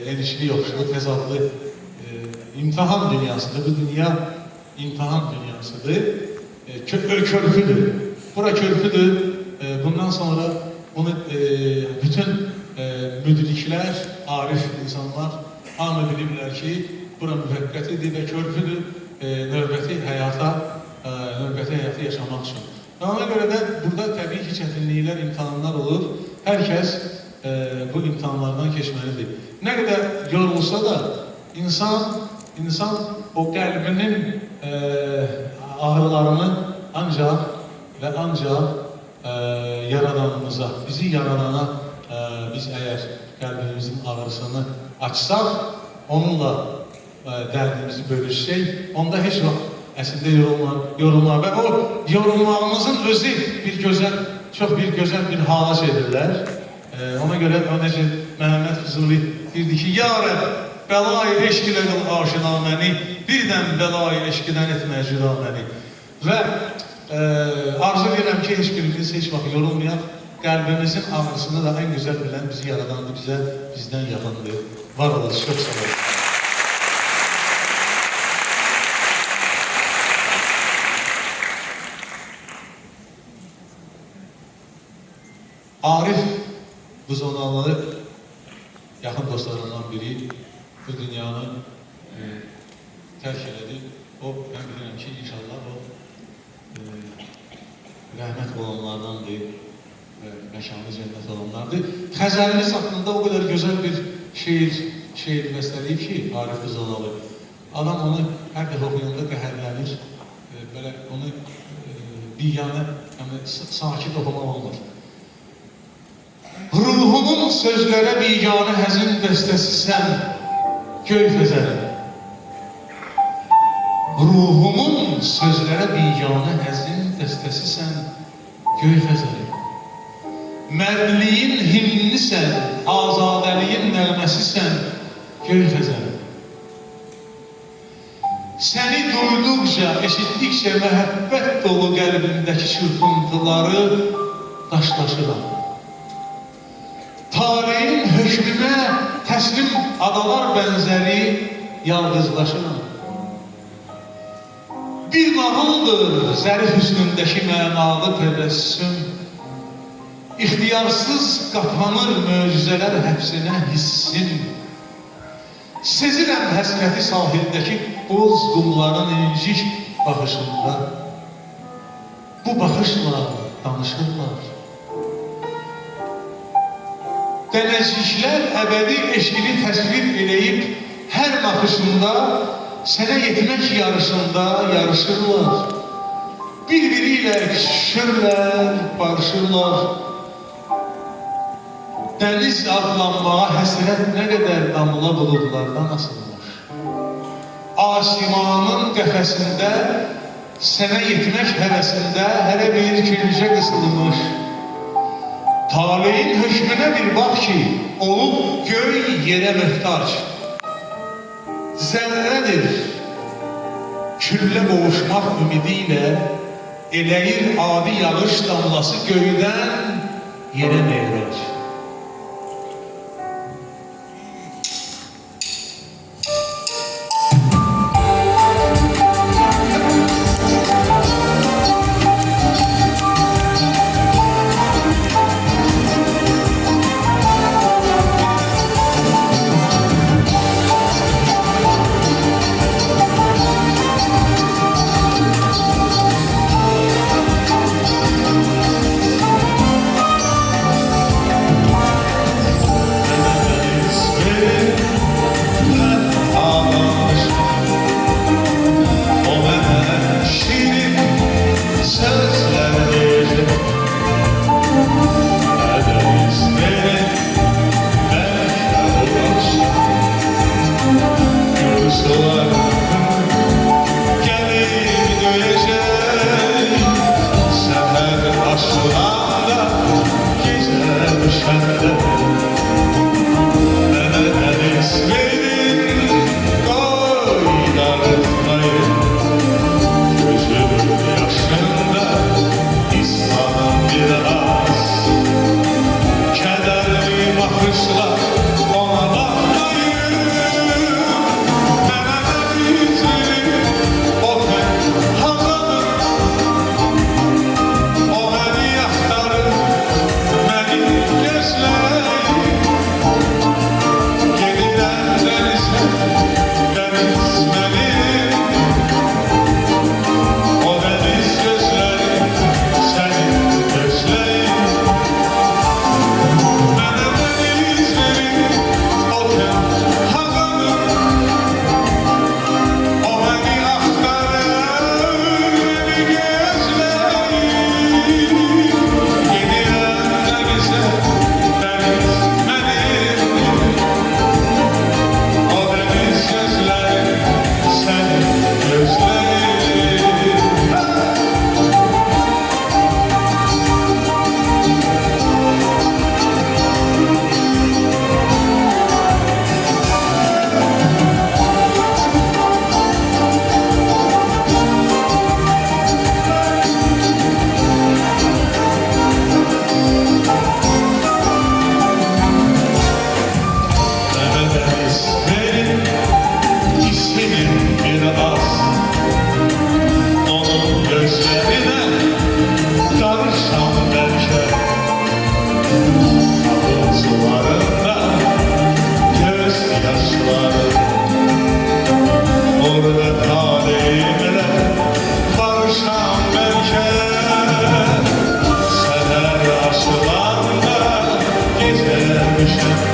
enişli yokuşlu, tezadlı imtihan dünyasıdır. Bu dünya imtihan dünyasıdır. Körpüdür. Bura körpüdür. Bundan sonra bunu bütün müdrikler, arif insanlar hamı bilirlər ki, bura müvəqqətidir və körpüdür növbəti həyata yaşamaq üçün. Və ona görə də burada təbii ki, çətinliklər, imtihanlar olur. Hər kəs bu imtihanlardan keçməlidir. Nə qədər yorulsa da insan o qəlbinin ağrılarını ancaq və ancaq yaradanımıza, bizi yaradana biz əgər qəlbimizin ağrısını açsaq, onunla dərdimizi bölüşsək, onda heç vaxt əslində yorulmaq və o yorulmağımızın özü çox bir gözəl bir hala çevirirlər. Ona görə necə Məhəmməd Füzuli deyirdi ki, Ya Rəbb, bəla-i eşq ilə qıl aşina məni, birdən bəla-i eşqidən etmə cüda məni. Və arzu edirəm ki, heç birimiz heç vaxt yorulmayaq, qəlbimizin ağrısını da ən gözəl bilən bizi yaradandır, bizdən yaxındır. Var olasın, çox sağ olun. Arif Buzonalı yaxın dostlarından biri bu dünyanı tərk elədi. O, mən bilirəm ki, inşallah o rəhmət olanlardandır və məkanı cənnət olanlardır. Xəzəlimiz haqqında o qədər gözəl bir şeir bəstələyib ki, Arif Buzonalı. Adam onu hər dəfə oxuyanda qəhərlənir, belə onu biganə, sakit oxumaq olmur. Ruhumun sözlərə biganə həzin dəstəsi sən, göy fəzəli. Ruhumun sözlərə biganə həzin dəstəsi sən, göy fəzəli. Mərdliyin himni sən, azadəliyin nəğməsi sən, göy fəzəli. Səni duyduqca, eşitdikcə məhəbbət dolu qəlbimdəki çırpıntıları daşlaşıram. Taleyin hökmünə təslim adalar bənzəri yalqızlaşıram. Bir nağıldır zərif hüsnündəki mənalı təbəssüm. İxtiyarsız qapanır möcüzələr həbsinə hissim. Sezirəm həsrəti sahildəki boz qumların incik baxışında. Bu baxışla danışırlar. Dənəciklər əbədi eşqini təsvir eləyib hər baxışında sənə yetmək yarışında yarışırlar. Bir-biri ilə küsüşürlər, barışırlar. Dəniz adlanmağa həsrət nə qədər damla buludlardan asılmış. Asimanın qəfəsində sənə yetmək həvəsində hələ bir küncə qısılmış. Taleyin hökmünə bir bax ki, olub göy yerə möhtac. Zərrədir, küllə qovuşmaq ümidi ilə eləyir adi yağış damlası göydən yerə meyrac. yaşlarım. Orada talihimle barışam belki. Seher aşılarında gezermişim.